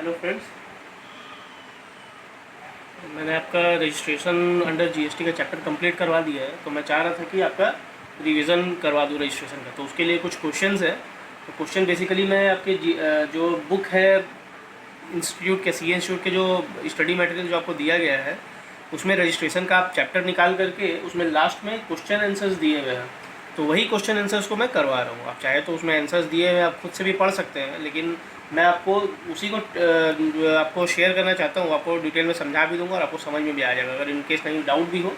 Hello friends, मैंने आपका registration under GST का चैप्टर कंप्लीट करवा दिया है। तो मैं चाह रहा था कि आपका रिवीजन करवा दूँ रजिस्ट्रेशन का। तो उसके लिए कुछ क्वेश्चंस है। तो क्वेश्चन बेसिकली मैं आपके जो बुक है इंस्टीट्यूट के सीए इंस्टीट्यूट के जो स्टडी मटेरियल जो आपको दिया गया है उसमें रजिस्ट्रेशन का आप चैप्टर निकाल करके उसमें लास्ट में क्वेश्चन आंसर्स दिए हुए हैं। तो वही क्वेश्चन आंसर्स को मैं करवा रहा हूँ। आप चाहे तो उसमें आंसर्स दिए हुए आप खुद से भी पढ़ सकते हैं, लेकिन मैं आपको उसी को आपको शेयर करना चाहता हूँ। आपको डिटेल में समझा भी दूंगा और आपको समझ में भी आ जाएगा। अगर इनकेस कहीं डाउट भी हो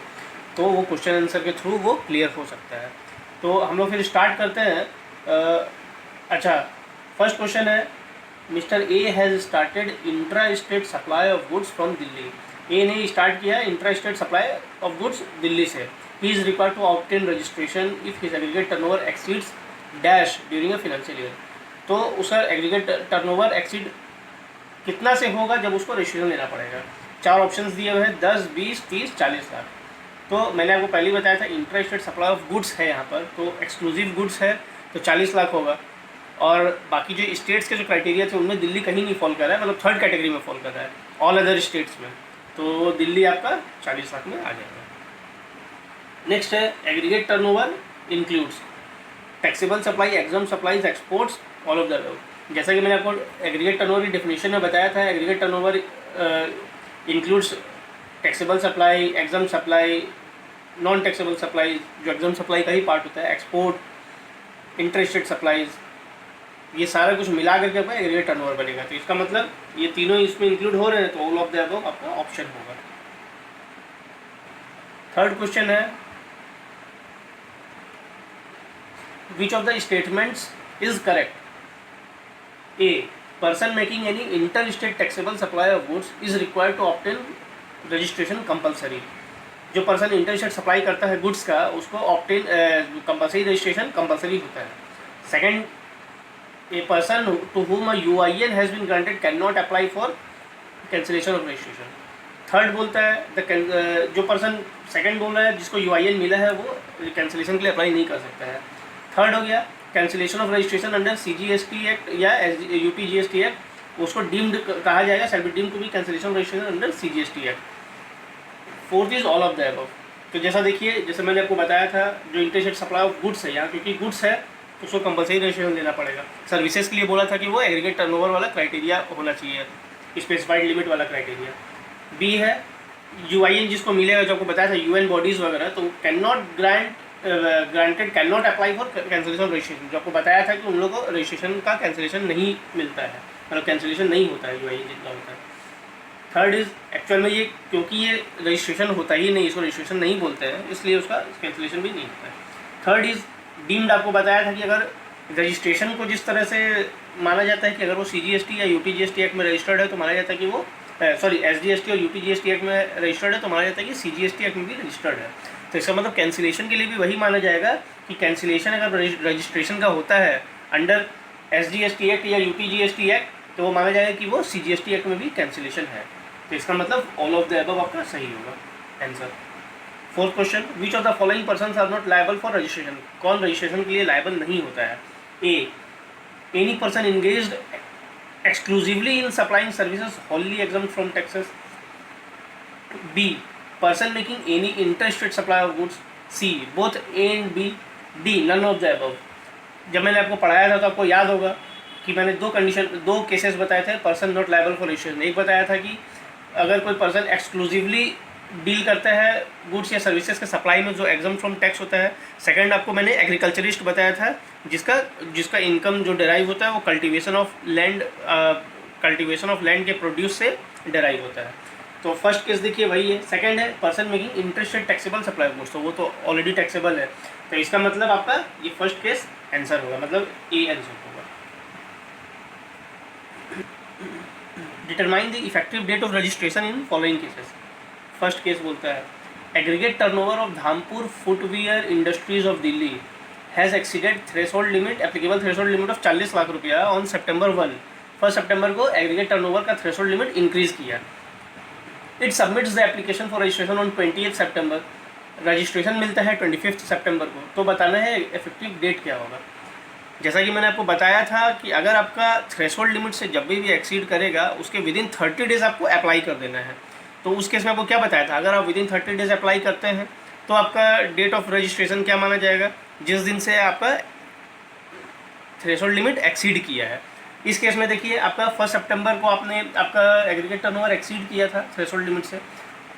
तो वो क्वेश्चन आंसर के थ्रू वो क्लियर हो सकता है। तो हम लोग फिर स्टार्ट करते हैं। अच्छा, फर्स्ट क्वेश्चन है, mister A has started intra state supply of goods from Delhi. A ने स्टार्ट किया intra state supply of goods Delhi से। He is required to obtain registration if his aggregate turnover exceeds dash during a financial year. तो उसका aggregate turnover exceed कितना से होगा जब उसको रजिस्ट्रेशन लेना पड़ेगा। चार ऑप्शंस दिए हुए हैं, 10, 20, 30, 40 लाख। तो मैंने आपको पहले ही बताया था intra state supply of goods है यहाँ पर, तो एक्सक्लूसिव गुड्स है तो 40 लाख होगा। और बाकी जो स्टेट्स के जो क्राइटेरिया थे उनमें दिल्ली कहीं नहीं फॉल कर रहा है, मतलब थर्ड कैटेगरी में फॉल कर रहा है ऑल अदर स्टेट्स में। तो दिल्ली आपका 40 लाख में आ जाएगा। नेक्स्ट है, aggregate turnover includes taxable supply, exam supplies, exports, all of the above. जैसा कि मैंने आपको एग्रीगेट टर्नओवर की डेफिनेशन में बताया था, aggregate turnover includes taxable supply, exempt supply, non taxable supply जो एग्जाम सप्लाई का ही पार्ट होता है, एक्सपोर्ट, इंटरस्टेट सप्लाईज, ये सारा कुछ मिला करके आपका एग्रीगेट टर्नओवर बनेगा। तो इसका मतलब ये तीनों इसमें इंक्लूड हो रहे हैं, तो ऑल ऑफ द अबव आपका ऑप्शन होगा। थर्ड क्वेश्चन है, which of the statements is correct. A, person making any inter state taxable supply of goods is required to obtain registration compulsory. जो पर्सन इंटर स्टेट सप्लाई करता है goods का उसको obtain compulsory registration compulsory होता है। Second, a person to whom a UIN has been granted cannot apply for cancellation of registration। Third बोलता है जो पर्सन सेकंड बोल रहा है जिसको UIN मिला है वो कैंसिलेशन के लिए अप्लाई नहीं कर सकता है। थर्ड हो गया cancellation of registration under CGST act या UPGST एक्ट, उसको डीम्ड कहा जाएगा, shall be deemed to be cancellation of registration under CGST act. Fourth is all of the above. तो जैसा देखिए, जैसे मैंने आपको बताया था, जो इंटरस्टेट सप्लाई ऑफ गुड्स है यहाँ, क्योंकि गुड्स है तो उसको कंपलसरी रजिस्ट्रेशन लेना पड़ेगा। सर्विसेज के लिए बोला था कि वो एग्रीगेट टर्नओवर वाला क्राइटेरिया होना चाहिए, स्पेसिफाइड लिमिट वाला क्राइटेरिया। बी है UIN जिसको मिलेगा, जो आपको बताया था UN बॉडीज़ वगैरह, तो can not can not apply for cancellation of registration. जो आपको बताया था कि उन लोगों को रजिस्ट्रेशन का कैंसिलेशन नहीं मिलता है, मतलब कैंसिलेशन नहीं होता है UIN जितना होता है। थर्ड इज एक्चुअल में ये क्योंकि ये रजिस्ट्रेशन होता ही नहीं, इसको रजिस्ट्रेशन नहीं बोलते हैं, इसलिए उसका कैंसिलेशन भी नहीं होता है। थर्ड इज डीम्ड, आपको बताया था कि अगर रजिस्ट्रेशन को जिस तरह से माना जाता है कि अगर वो CGST या UPGST एक्ट में रजिस्टर्ड है तो माना जाता है कि वो SGST और UPGST एक्ट में रजिस्टर्ड है तो माना जाता है कि CGST एक्ट में भी रजिस्टर्ड है। तो इसका मतलब कैंसिलेशन के लिए भी वही माना जाएगा कि कैंसिलेशन अगर रजिस्ट्रेशन का होता है अंडर SGST एक्ट या UPGST एक्ट तो वो माना जाएगा कि वो CGST एक्ट में भी कैंसिलेशन है। तो इसका मतलब ऑल ऑफ द अबव आपका सही होगा answer. Fourth question, which of the following persons are not liable for registration. कौन रजिस्ट्रेशन के लिए लायबल नहीं होता है। A, any person engaged exclusively in supplying services wholly exempt from taxes. B, person making any interstate supply of goods. C, both A and B. D, none of the above. जब मैंने आपको पढ़ाया था तो आपको याद होगा कि मैंने दो केसेस बताए the person not liable for registration. एक बताया था कि अगर कोई पर्सन एक्सक्लूसिवली डील करता है गुड्स या सर्विसेज के सप्लाई में जो एग्जाम फ्रॉम टैक्स होता है। सेकंड आपको मैंने एग्रीकल्चरिस्ट बताया था जिसका इनकम जो डेराइव होता है वो कल्टीवेशन ऑफ लैंड के प्रोड्यूस से डेराइव होता है। तो फर्स्ट केस देखिए वही है। सेकंड है person making interested taxable supply goods, तो वो तो ऑलरेडी टैक्सेबल है। तो इसका मतलब आपका ये फर्स्ट केस आंसर होगा, मतलब ए आंसर होगा। Determine the effective date of registration in following cases. First case बोलता है aggregate turnover of Dhampur footwear industries of Delhi has exceeded threshold limit, applicable threshold limit of 40 lakh rupaya on September 1। 1 सितंबर को aggregate turnover का threshold limit increase किया। It submits the application for registration on 20 सितंबर। Registration मिलता है 25 सितंबर को। तो बताना है इफेक्टिव डेट क्या होगा। जैसा कि मैंने आपको बताया था कि अगर आपका थ्रेशोल्ड लिमिट से जब भी एक्सीड करेगा उसके विद इन 30 डेज आपको अप्लाई कर देना है। तो उस केस में आपको क्या बताया था, अगर आप विद इन 30 डेज अप्लाई करते हैं तो आपका डेट ऑफ रजिस्ट्रेशन क्या माना जाएगा, जिस दिन से आपका थ्रेशोल्ड लिमिट एक्सीड किया है। इस केस में देखिए आपका 1 सितंबर को आपने आपका एग्रीगेट टर्नओवर एक्सीड किया था थ्रेशोल्ड लिमिट से,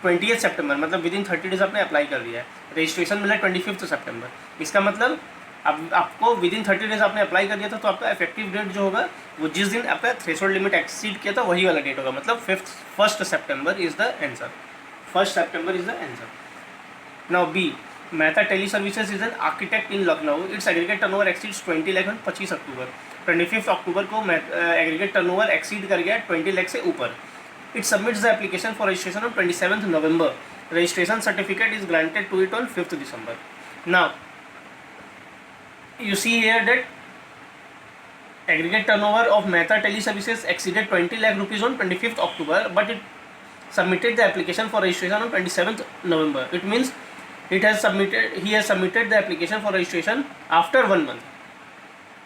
20 सितंबर मतलब विद इन 30 डेज आपने अप्लाई कर दिया है, रजिस्ट्रेशन मिला 25 सितंबर। इसका मतलब अब आपको विद इन 30 डेज आपने अप्लाई कर दिया था, तो आपका इफेक्टिव डेट जो होगा वो जिस दिन आपका थ्रेशोल्ड लिमिट एक्सीड किया था वही वाला डेट होगा, मतलब 1 सितंबर इज द आंसर। 1 सितंबर is the answer. Now B, Mehta Teleservices is an architect in Lucknow. Its aggregate turnover exceeds 20 lakh 25 अक्टूबर। 25 अक्टूबर को एग्रीगेट टर्नओवर एक्सीड कर गया 20 लाख से ऊपर। It submits the application for registration on 27 नवंबर। Registration certificate is granted to it on 5 दिसंबर। Now you see here that aggregate turnover of Mehta Teleservices exceeded 20 lakh rupees on 25th October, but it submitted the application for registration on 27th November. It means he has submitted the application for registration after 1 month.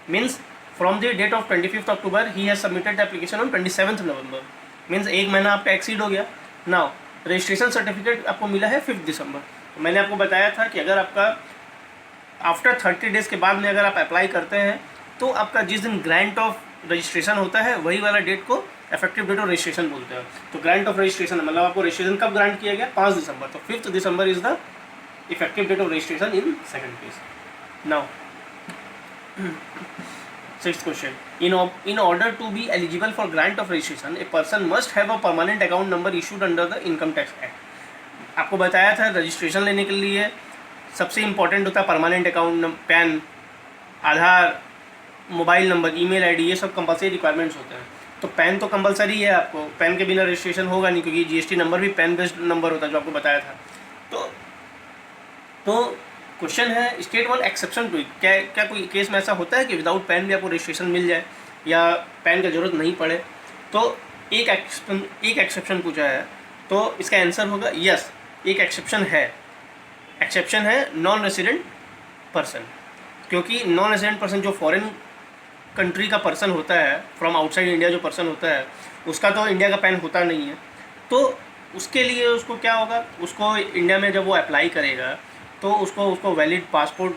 Means from the date of 25th October he has submitted the application on 27th November. Means एक महीना आपका exceed हो गया। Now registration certificate आपको मिला है 5 दिसंबर। तो मैंने आपको बताया था कि अगर आपका आफ्टर 30 डेज़ के बाद में अगर आप अप्लाई करते हैं तो आपका जिस दिन ग्रांट ऑफ रजिस्ट्रेशन होता है वही वाला डेट को इफेक्टिव डेट ऑफ रजिस्ट्रेशन बोलते हैं। तो ग्रांट ऑफ रजिस्ट्रेशन मतलब आपको रजिस्ट्रेशन कब ग्रांट किया गया, 5 दिसंबर। तो 5 December is the effective date of registration in second case. Now 6th question, in order to be eligible for grant of registration a person must have a permanent account number issued under the income tax act। आपको बताया था registration लेने के लिए सबसे important होता है permanent account, pan, आधार, mobile number, email ID, ये सब कंपलसरी रिक्वायरमेंट्स होते हैं। तो पैन तो कंपलसरी है, आपको पैन के बिना रजिस्ट्रेशन होगा नहीं, क्योंकि जीएसटी नंबर भी पैन बेस्ड नंबर होता है जो आपको बताया था। तो क्वेश्चन है state one exception to it, क्या कोई केस में ऐसा होता है कि विदाउट पैन भी आपको रजिस्ट्रेशन मिल जाए या पैन की ज़रूरत नहीं पड़े। तो एक एक्सेप्शन पूछा है, तो इसका आंसर होगा यस, एक एक्सेप्शन है नॉन रेसिडेंट पर्सन। क्योंकि नॉन रेसिडेंट पर्सन जो फॉरेन कंट्री का पर्सन होता है, फ्रॉम आउटसाइड इंडिया जो पर्सन होता है, उसका तो इंडिया का पैन होता नहीं है। तो उसके लिए उसको क्या होगा, उसको इंडिया में जब वो अप्लाई करेगा तो उसको वैलिड पासपोर्ट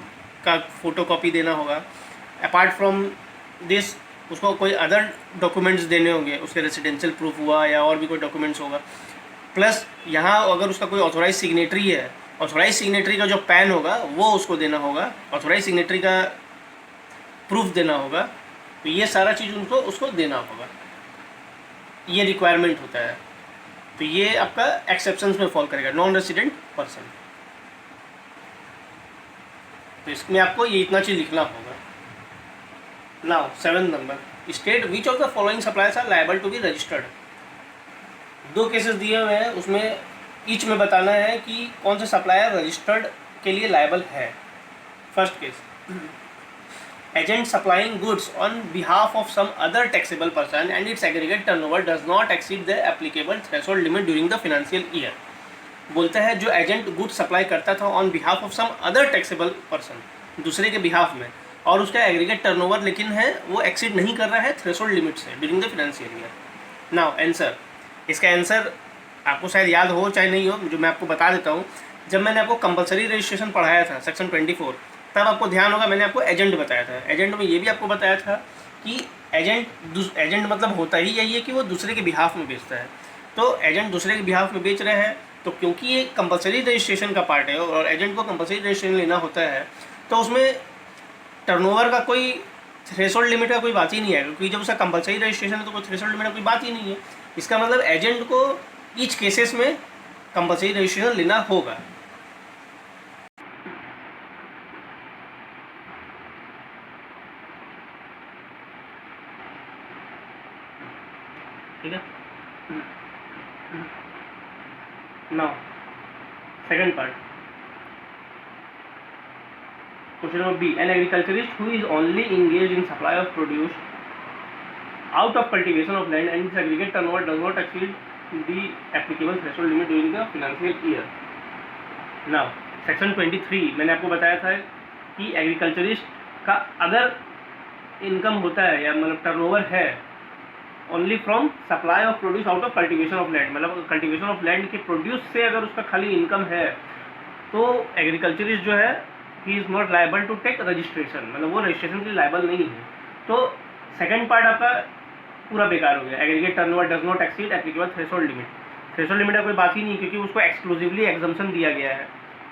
का फ़ोटोकॉपी देना होगा। अपार्ट फ्रॉम दिस उसको कोई अदर डॉक्यूमेंट्स देने होंगे, उसके रेसिडेंशियल प्रूफ हुआ या और भी कोई डॉक्यूमेंट्स होगा। प्लस यहाँ अगर उसका कोई ऑथोराइज सिग्नेटरी है, ऑथोराइज सिग्नेटरी का जो पैन होगा वो उसको देना होगा, ऑथोराइज सिग्नेटरी का प्रूफ देना होगा। तो ये सारा चीज़ उसको देना होगा, ये रिक्वायरमेंट होता है। तो ये आपका एक्सेप्शंस में फॉल करेगा, नॉन रेसिडेंट पर्सन। तो इसमें आपको ये इतना चीज़ लिखना होगा। Now 7 number, state which of the following suppliers are liable to be registered. 2 cases दिए हुए हैं, उसमें ईच में बताना है कि कौन सा सप्लायर रजिस्टर्ड के लिए लायबल है। First case, agent supplying goods on behalf of some other taxable person and its aggregate turnover does not exceed the applicable threshold limit during the financial year. बोलता है जो एजेंट गुड्स सप्लाई करता था on behalf of some other taxable person, दूसरे के behalf में, और उसका एग्रीगेट टर्नओवर लेकिन है वो एक्सीड नहीं कर रहा है थ्रेशोल्ड लिमिट से during the financial year. Now answer, इसका आंसर आपको शायद याद हो चाहे नहीं हो, जो मैं आपको बता देता हूँ। जब मैंने आपको कंपलसरी रजिस्ट्रेशन पढ़ाया था सेक्शन 24, तब आपको ध्यान होगा मैंने आपको एजेंट बताया था। एजेंट में ये भी आपको बताया था कि एजेंट मतलब होता ही यही है कि वो दूसरे के बिहाफ में बेचता है। तो एजेंट दूसरे के बिहाफ में बेच रहे हैं, तो क्योंकि ये कंपलसरी रजिस्ट्रेशन का पार्ट है और एजेंट को कंपलसरी रजिस्ट्रेशन लेना होता है, तो उसमें टर्नओवर का कोई थ्रेशोल्ड लिमिट का कोई बात ही नहीं है, क्योंकि जब उसका कंपलसरी रजिस्ट्रेशन है तो कोई थ्रेशोल्ड लिमिट का कोई बात ही नहीं है। इसका मतलब एजेंट को ईच केसेस में कंपलसरी रजिस्ट्रेशन लेना होगा। ठीक है। Now second part, question number B, an agriculturist who is only engage in supply of produce out of cultivation of land and its aggregate turnover does not exceed the applicable threshold limit during the financial year. Now section 23 मैंने आपको बताया था कि agriculturist का अगर income होता है या मतलब टर्नओवर है only from supply of produce out of cultivation of land, मतलब कल्टिवेशन ऑफ लैंड के प्रोड्यूस से अगर उसका खाली इनकम है तो एग्रीकल्चरिस्ट जो है he is not liable to take registration, मतलब वो रजिस्ट्रेशन के लिए लायबल नहीं है। तो सेकंड पार्ट आपका पूरा बेकार हो गया। Aggregate turnover does not exceed applicable threshold limit. Threshold limit का कोई बात ही नहीं, क्योंकि उसको एक्सक्लूसिवली एग्जम्पशन दिया गया है।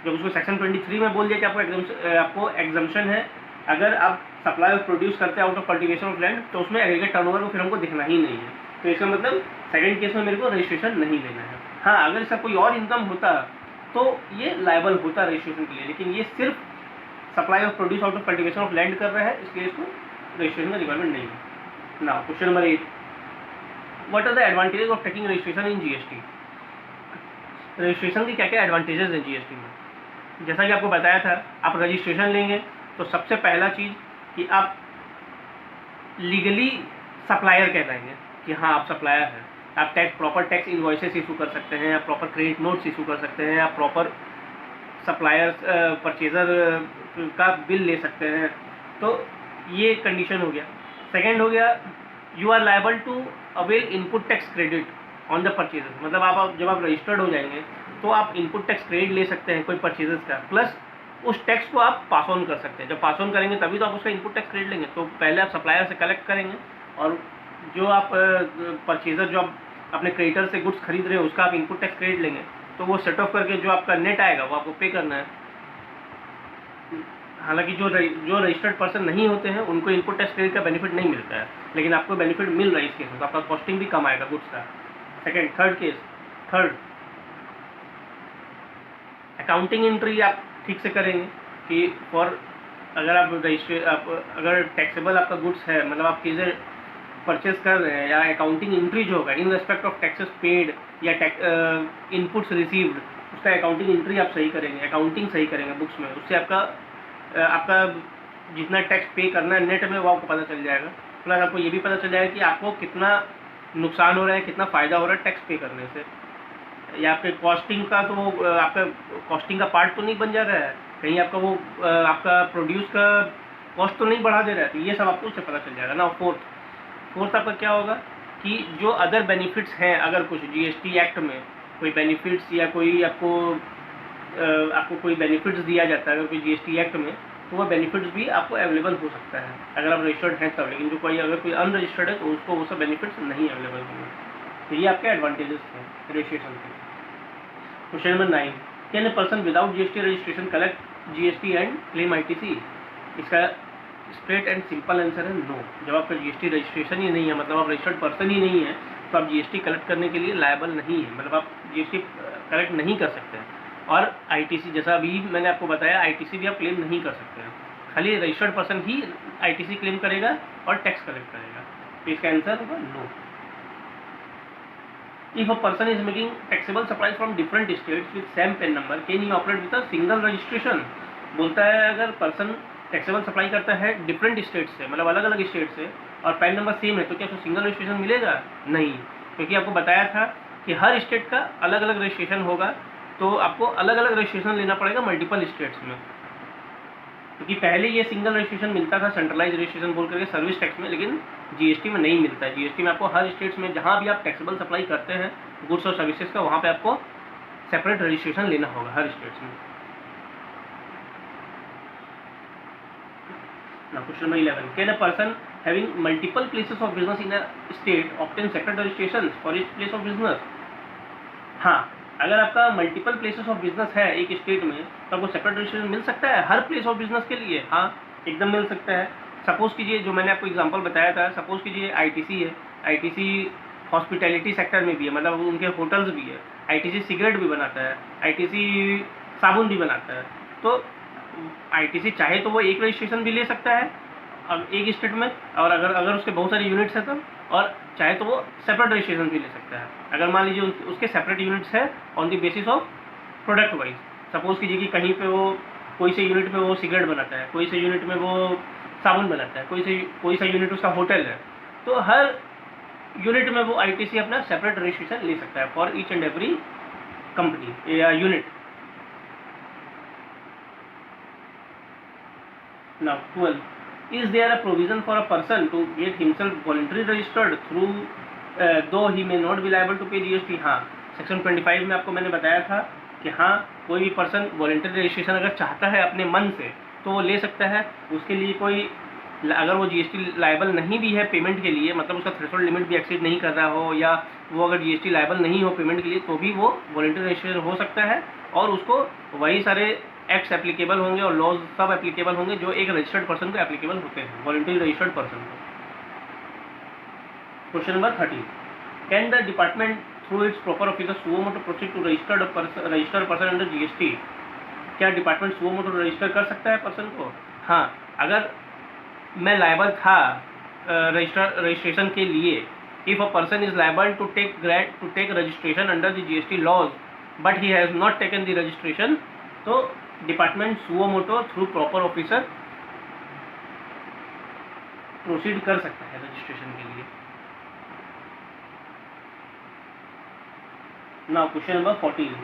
जब उसको सेक्शन 23 में बोल दिया कि आपको एग्जम्पशन है अगर आप सप्लाई ऑफ प्रोड्यूस करते हैं out of cultivation of land, तो उसमें एग्रीगेट टर्नओवर को फिर हमको दिखना ही नहीं है। तो इसका मतलब सेकंड केस में मेरे को रजिस्ट्रेशन नहीं लेना है। हाँ, अगर इसका कोई और इनकम होता तो ये लायबल होता रजिस्ट्रेशन के लिए, लेकिन ये सिर्फ supply of produce out of cultivation of land कर रहा है, इसलिए इसको रजिस्ट्रेशन का रिक्वायरमेंट नहीं है ना। Question number 8, what are the advantages of taking registration in GST. Registration के क्या क्या एडवांटेजेस हैं जीएसटी में। जैसा कि आपको बताया था, आप रजिस्ट्रेशन लेंगे तो सबसे पहला चीज़ कि आप लीगली सप्लायर कहलाएंगे कि हाँ आप सप्लायर हैं। आप प्रॉपर टैक्स इनवॉइसेस इशू कर सकते हैं, आप प्रॉपर क्रेडिट नोट्स इशू कर सकते हैं, आप प्रॉपर सप्लायर परचेज़र का बिल ले सकते हैं। तो ये कंडीशन हो गया। सेकेंड हो गया, you are liable to avail input tax credit on the purchases, मतलब आप जब आप रजिस्टर्ड हो जाएंगे तो आप इनपुट टैक्स क्रेडिट ले सकते हैं कोई परचेजेस का, प्लस उस टैक्स को आप पास ऑन कर सकते हैं। जब पास ऑन करेंगे तभी तो आप उसका इनपुट टैक्स क्रेडिट लेंगे। तो पहले आप सप्लायर से कलेक्ट करेंगे और जो आप परचेजर जो आप अपने क्रेडिटर से गुड्स खरीद रहे हो उसका आप इनपुट टैक्स क्रेडिट लेंगे, तो वो सेट ऑफ करके जो आपका नेट आएगा वो आपको पे करना है। हालांकि जो रजिस्टर्ड पर्सन नहीं होते हैं उनको इनपुट टैक्स क्रेडिट का बेनिफिट नहीं मिलता है, लेकिन आपको बेनिफिट मिल रहा है इस केस में, तो आपका कॉस्टिंग भी कम आएगा गुड्स का। सेकेंड, थर्ड अकाउंटिंग एंट्री आप ठीक से करेंगे कि फॉर अगर आप अगर टैक्सेबल आपका गुड्स है, मतलब आप चीज़ें परचेज कर रहे हैं, या अकाउंटिंग एंट्री जो होगा in respect of taxes paid या इनपुट्स रिसीव्ड, उसका अकाउंटिंग एंट्री आप सही करेंगे, अकाउंटिंग सही करेंगे बुक्स में, उससे आपका जितना टैक्स पे करना है नेट में वो आपको पता चल जाएगा। प्लस आपको ये भी पता चल जाएगा कि आपको कितना नुकसान हो रहा है, कितना फ़ायदा हो रहा है टैक्स पे करने से, या आपके कॉस्टिंग का तो आपका कॉस्टिंग का पार्ट तो नहीं बन जा रहा है, कहीं आपका वो आपका प्रोड्यूस का कॉस्ट तो नहीं बढ़ा दे रहा है। तो ये सब आपको उससे पता चल जाएगा ना। फोर्थ आपका क्या होगा कि जो अदर बेनिफिट्स हैं, अगर कुछ जीएसटी एक्ट में कोई बेनिफिट्स या कोई आपको कोई बेनिफिट्स दिया जाता है अगर कोई जीएसटी एक्ट में, तो वो बेनिफिट्स भी आपको अवेलेबल हो सकता है अगर आप रजिस्टर्ड हैं तब। लेकिन अगर कोई अनरजिस्टर्ड है तो उसको वो सब बेनिफिट्स नहीं अवेलेबल होंगे। तो ये आपके एडवांटेजेस हैं रजिस्ट्रेशन के। Question number 9, can a person without GST registration collect GST and claim ITC. इसका स्ट्रेट एंड सिंपल आंसर है नो। जब आपका जीएसटी रजिस्ट्रेशन ही नहीं है, मतलब आप रजिस्टर्ड पर्सन ही नहीं है, तो आप जीएसटी कलेक्ट करने के लिए लायबल नहीं है, मतलब आप जीएसटी कलेक्ट नहीं कर सकते हैं। और आईटीसी, जैसा अभी मैंने आपको बताया, आईटीसी भी आप क्लेम नहीं कर सकते हैं, खाली रजिस्टर्ड पर्सन ही आईटीसी क्लेम करेगा और टैक्स कलेक्ट करेगा। तो इसका आंसर होगा no. If a person is making taxable supplies from different states with same PAN number, can he operate with a single registration? बोलता है अगर पर्सन टैक्सेबल सप्लाई करता है डिफरेंट स्टेट से, मतलब अलग अलग स्टेट से, और पैन नंबर सेम है, तो क्या उसको सिंगल रजिस्ट्रेशन मिलेगा? नहीं, क्योंकि आपको बताया था कि हर स्टेट का अलग अलग रजिस्ट्रेशन होगा, तो आपको अलग अलग रजिस्ट्रेशन लेना पड़ेगा मल्टीपल स्टेट्स में। क्योंकि पहले ये सिंगल रजिस्ट्रेशन मिलता था सेंट्रलाइज रजिस्ट्रेशन बोल करके सर्विस टैक्स में, लेकिन जीएसटी में नहीं मिलता है। जीएसटी में आपको हर स्टेट्स में जहाँ भी आप टैक्सेबल सप्लाई करते हैं गुड्स और सर्विसेज का, वहाँ पे आपको सेपरेट रजिस्ट्रेशन लेना होगा हर स्टेट्स में। Now question number 11, can a person having multiple places of business in a state obtain separate registrations for each place of business? हाँ, अगर आपका मल्टीपल प्लेसेस ऑफ बिजनेस है एक स्टेट में, तो आपको सेपरेट रजिस्ट्रेशन मिल सकता है हर प्लेस ऑफ बिजनेस के लिए। हाँ, एकदम मिल सकता है। सपोज़ कीजिए, जो मैंने आपको एग्जांपल बताया था, सपोज़ कीजिए आईटीसी है, आईटीसी हॉस्पिटैलिटी सेक्टर में भी है, मतलब उनके होटल्स भी है, आईटीसी सिगरेट भी बनाता है, आईटीसी साबुन भी बनाता है। तो आईटीसी चाहे तो वो एक रजिस्ट्रेशन भी ले सकता है अब एक स्टेट में, और अगर उसके बहुत सारे यूनिट्स हैं तब, और चाहे तो वो सेपरेट रजिस्ट्रेशन भी ले सकता है। अगर मान लीजिए उसके सेपरेट यूनिट्स है on the basis of product wise. Suppose कीजिए कि कहीं पे वो कोई से यूनिट में वो सिगरेट बनाता है, कोई से यूनिट में वो साबुन बनाता है, कोई सा यूनिट उसका होटल है, तो हर यूनिट में वो आईटीसी अपना सेपरेट रजिस्ट्रेशन ले सकता है for each and every company या unit. Now 12, is there a provision for a person to get himself voluntary registered through though he may not be liable to pay GST? हाँ, section 25 में आपको मैंने बताया था कि हाँ, कोई भी पर्सन वॉलंटरी रजिस्ट्रेशन अगर चाहता है अपने मन से तो वो ले सकता है। उसके लिए कोई, अगर वो जीएसटी लायबल नहीं भी है पेमेंट के लिए, मतलब उसका थ्रेशोल्ड लिमिट भी एक्सीड नहीं कर रहा हो, या वो अगर जीएसटी लायबल नहीं हो पेमेंट के लिए, तो भी वो वॉलंटरी रजिस्ट्रेशन हो सकता है और उसको वही सारे एक्ट्स एप्लीकेबल होंगे और लॉज सब एप्लीकेबल होंगे जो एक रजिस्टर्ड पर्सन को एप्लीकेबल होते हैं, वॉलंटरी रजिस्टर्ड पर्सन को। Question number 13, can the department through its proper officer suo motu proceed to registered person under GST? क्या डिपार्टमेंट सुओ मोटो रजिस्टर कर सकता है पर्सन को? हाँ, अगर मैं लायबल था रजिस्ट्रेशन के लिए, if a person is liable to take registration under the GST laws but he has not taken the registration, तो department suo motu through proper officer proceed कर सकता है रजिस्ट्रेशन के लिए। Now question number 14,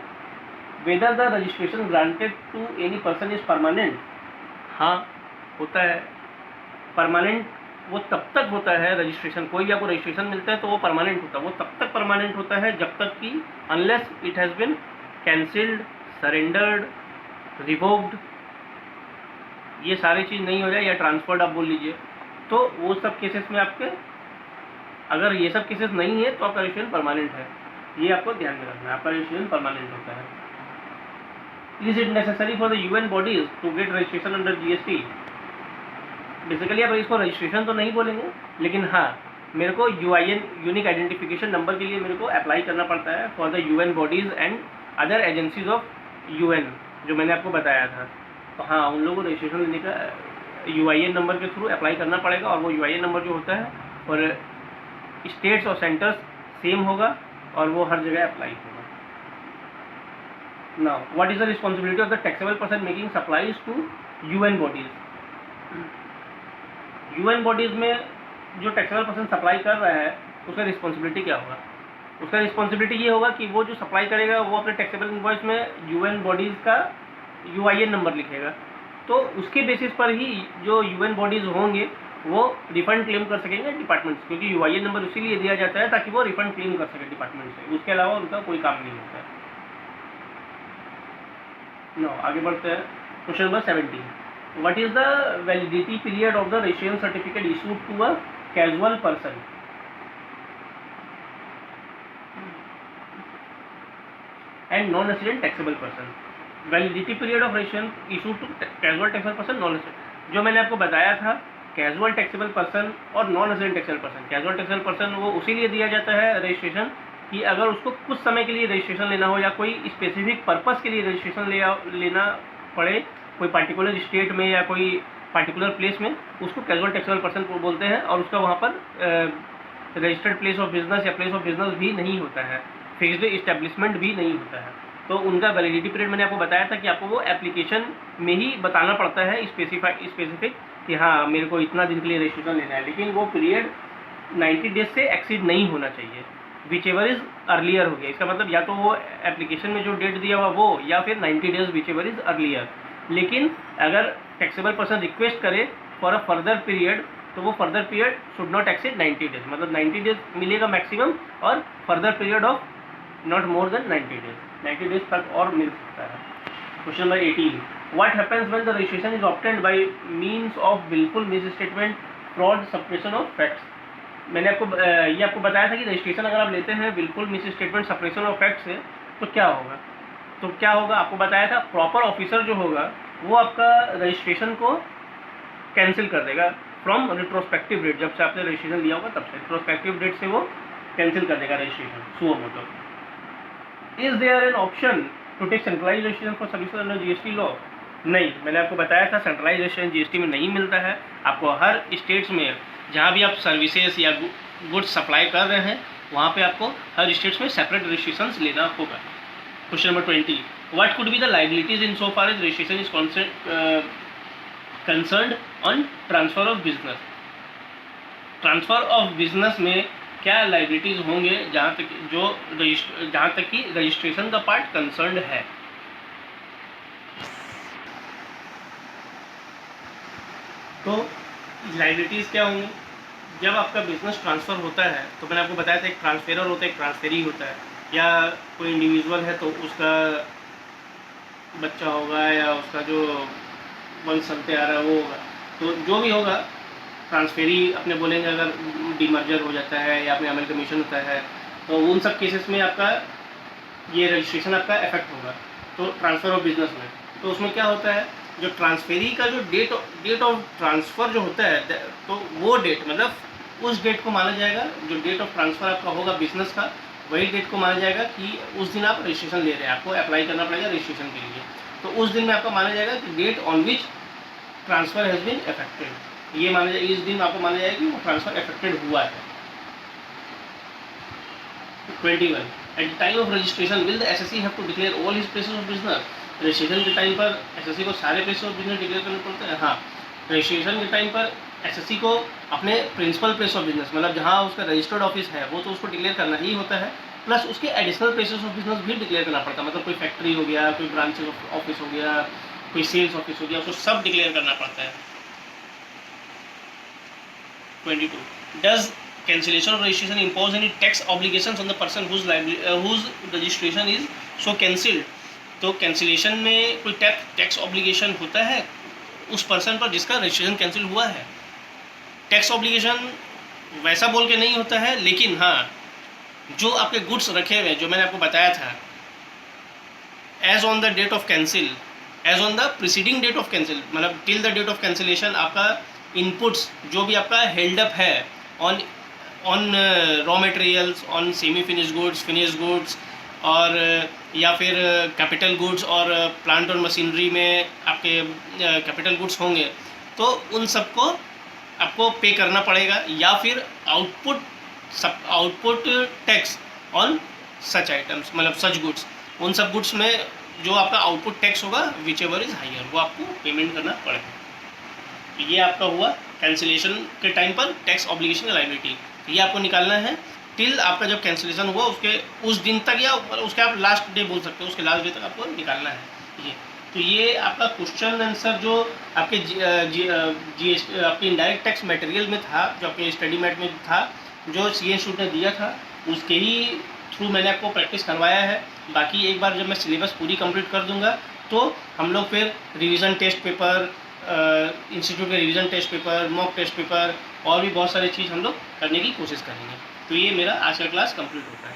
whether the registration granted to any person is permanent? हाँ, होता है permanent. वो तब तक होता है रजिस्ट्रेशन, कोई भी आपको रजिस्ट्रेशन मिलता है तो वो परमानेंट होता है। वो तब तक परमानेंट होता है जब तक कि unless it has been cancelled, surrendered, revoked, ये सारी चीज़ नहीं हो जाए, या ट्रांसफर्ड आप बोल लीजिए, तो वो सब केसेस में आपके, अगर ये सब केसेस नहीं है तो आपका रजिस्ट्रेशन परमानेंट है। ये आपको ध्यान में रखना है, आपका रजिस्ट्रेशन परमानेंट होता है। Is it necessary for the UN bodies to get registration under GST? Basically आप इसको रजिस्ट्रेशन तो नहीं बोलेंगे, लेकिन हाँ, मेरे को यूआईएन, यूनिक आइडेंटिफिकेशन नंबर के लिए मेरे को अप्लाई करना पड़ता है for the UN bodies and other agencies of UN, जो मैंने आपको बताया था। तो हाँ, उन लोगों को रजिस्ट्रेशन लेने का यूआईएन नंबर के थ्रू अप्लाई करना पड़ेगा, और वो यूआईएन नंबर जो होता है और स्टेट्स और सेंटर्स सेम होगा और वो हर जगह अप्लाई होगा। Now what is the responsibility of the taxable person making supplies to UN bodies? UN bodies में जो टैक्सेबल पर्सन सप्लाई कर रहा है उसका रिस्पॉन्सिबिलिटी क्या होगा? उसका रिस्पॉन्सिबिलिटी ये होगा कि वो जो सप्लाई करेगा वो अपने टैक्सेबल इनवॉइस में यूएन बॉडीज़ का यूआईएन नंबर लिखेगा। तो उसके बेसिस पर ही जो यूएन बॉडीज़ होंगे वो रिफंड क्लेम कर सकेंगे डिपार्टमेंट से, क्योंकि यूआईएन नंबर इसीलिए दिया जाता है ताकि वो रिफंड क्लेम कर सके डिपार्टमेंट से, उसके अलावा उनका कोई काम नहीं होता है। नो, आगे बढ़ते हैं। Question number 17, what is the validity period of the registration certificate issued to a casual person? And non-resident taxable person. Validity period of registration issued to casual taxable person, non-resident। जो मैंने आपको बताया था, casual taxable person और non resident taxable person. Casual taxable person वो उसी लिए दिया जाता है रजिस्ट्रेशन कि अगर उसको कुछ समय के लिए रजिस्ट्रेशन लेना हो या कोई स्पेसिफिक पर्पस के लिए रजिस्ट्रेशन लेना पड़े, कोई पार्टिकुलर स्टेट में या कोई पार्टिकुलर प्लेस में, उसको कैजुअल टैक्सेबल पर्सन को बोलते हैं, और उसका वहाँ पर रजिस्टर्ड प्लेस ऑफ बिजनेस या प्लेस ऑफ बिजनेस भी नहीं होता है, फिक्स्ड इस्टेब्लिशमेंट भी नहीं होता है। तो उनका वैलिडिटी पीरियड मैंने आपको बताया था कि आपको वो एप्लीकेशन में ही बताना पड़ता है स्पेसिफिक कि हाँ, मेरे को इतना दिन के लिए रजिस्ट्रेशन लेना है, लेकिन वो पीरियड 90 डेज से एक्सीड नहीं होना चाहिए। विच एवर इज़ अर्लियर हो गया, इसका मतलब या तो वो एप्लीकेशन में जो डेट दिया हुआ वो, या फिर 90 days whichever is earlier. लेकिन अगर टैक्सेबल पर्सन रिक्वेस्ट करे फॉर अ फर्दर पीरियड, तो वो further period should not exceed 90 days, मतलब 90 डेज मिलेगा मैक्सिमम, और further period of not more than 90 days, 90 days तक और मिल सकता है। Question number 18, what happens when the registration is obtained by means of wilful misstatement, fraud, suppression of facts? मैंने आपको ये आपको बताया था कि रजिस्ट्रेशन अगर आप लेते हैं wilful misstatement, suppression of facts से, तो क्या होगा? आपको बताया था, प्रॉपर ऑफिसर जो होगा वो आपका रजिस्ट्रेशन को कैंसिल कर देगा फ्रॉम रिट्रोस्पेक्टिव डेट। जब से आपने रजिस्ट्रेशन लिया होगा तब से रिट्रोस्पेक्टिव डेट से वो कैंसिल कर देगा registration suo motu. Is there an option to take centralise registration for services under GST law? नहीं, मैंने आपको बताया था सेंट्रलाइज रजिस्ट्रेशन जीएसटी में नहीं मिलता है। आपको हर स्टेट्स में जहाँ भी आप सर्विसेज या गुड्स सप्लाई कर रहे हैं वहाँ पे आपको हर स्टेट्स में सेपरेट रजिस्ट्रेशन लेना होगा। Question number 20, what could be the liabilities in so far as registration is concerned on transfer of business? Transfer of business में क्या लाइबिलिटीज़ होंगे जहाँ तक कि रजिस्ट्रेशन का पार्ट कंसर्न्ड है? तो लाइबिलिटीज़ क्या होंगी? जब आपका बिजनेस ट्रांसफ़र होता है तो मैंने आपको बताया था एक ट्रांसफेरर होता है, एक ट्रांसफेरी होता है, या कोई इंडिविजुअल है तो उसका बच्चा होगा या उसका जो वंश चलते आ रहा है वो होगा। तो जो भी होगा ट्रांसफेरी अपने बोलेंगे, अगर डीमर्जर हो जाता है या अपने अमेलगमेशन होता है तो उन सब केसेस में आपका ये रजिस्ट्रेशन आपका इफेक्ट होगा। तो ट्रांसफ़र ऑफ बिजनेस में तो उसमें क्या होता है, जो ट्रांसफेरी का जो डेट ऑफ ट्रांसफ़र जो होता है तो वो डेट मतलब उस डेट को माना जाएगा, जो डेट ऑफ ट्रांसफ़र आपका होगा बिजनेस का, वही डेट को माना जाएगा कि उस दिन आप रजिस्ट्रेशन ले रहे हैं, आपको अप्लाई करना पड़ेगा रजिस्ट्रेशन के लिए। तो उस दिन में आपका माना जाएगा कि date on which transfer has been effected, ये माना जाएगा, इस दिन आपको माना जाएगा कि वो ट्रांसफ़र इफेक्टेड हुआ है। 21. At the time of registration, will the SSE have to declare all his places of business? Registration के टाइम पर एसएससी को सारे प्लेस ऑफ बिजनेस डिक्लेयर करने पड़ते हैं। हाँ, रजिस्ट्रेशन के टाइम पर एसएससी को अपने प्रिंसिपल प्लेस ऑफ बिजनेस मतलब जहाँ उसका रजिस्टर्ड ऑफिस है वो तो उसको डिक्लेयर करना ही होता है, प्लस उसके एडिशनल प्लेसेस ऑफ बिजनेस भी डिक्लेयर करना पड़ता है। मतलब कोई फैक्ट्री हो गया, कोई ब्रांच ऑफिस हो गया, कोई सेल्स ऑफिस हो गया, उसको सब डिक्लेयर करना पड़ता है। 22. Does cancellation of registration impose any tax obligations on the person whose registration is so cancelled? तो कैंसिलेशन में कोई टैक्स ऑब्लिगेशन होता है उस पर्सन पर जिसका रजिस्ट्रेशन कैंसिल हुआ है। टैक्स ऑब्लिगेशन वैसा बोल के नहीं होता है, लेकिन हाँ जो आपके गुड्स रखे हुए जो मैंने आपको बताया था, as on the date of cancel, as on the preceding date of cancel, मतलब till the date of cancellation आपका इनपुट्स जो भी आपका हेल्ड अप है on raw materials, on semi finish goods, finish goods, और या फिर कैपिटल गुड्स और प्लांट और मशीनरी में आपके कैपिटल गुड्स होंगे तो उन सबको आपको पे करना पड़ेगा, या फिर output tax on such items मतलब सच गुड्स, उन सब गुड्स में जो आपका आउटपुट टैक्स होगा विच एवर इज़ हाइयर वो आपको पेमेंट करना पड़ेगा। ये आपका हुआ कैंसिलेशन के टाइम पर टैक्स ऑब्लिगेशन या लायबिलिटी, ये आपको निकालना है टिल आपका जब कैंसिलेशन हुआ उसके उस दिन तक, या उसके आप लास्ट डे बोल सकते हो, उसके लास्ट डे तक आपको निकालना है ये। तो ये आपका क्वेश्चन आंसर जो आपके आपके इनडायरेक्ट टैक्स मटेरियल में था, जो आपके स्टडी मैट में था, जो सी इंस्टीट्यूट ने दिया था, उसके ही थ्रू मैंने आपको प्रैक्टिस करवाया है। बाकी एक बार जब मैं सिलेबस पूरी कंप्लीट कर दूंगा तो हम लोग फिर रिवीजन टेस्ट पेपर, इंस्टीट्यूट के revision test paper, mock test paper और भी बहुत सारी चीज़ हम लोग करने की कोशिश करेंगे। तो ये मेरा आज का क्लास कंप्लीट होता है।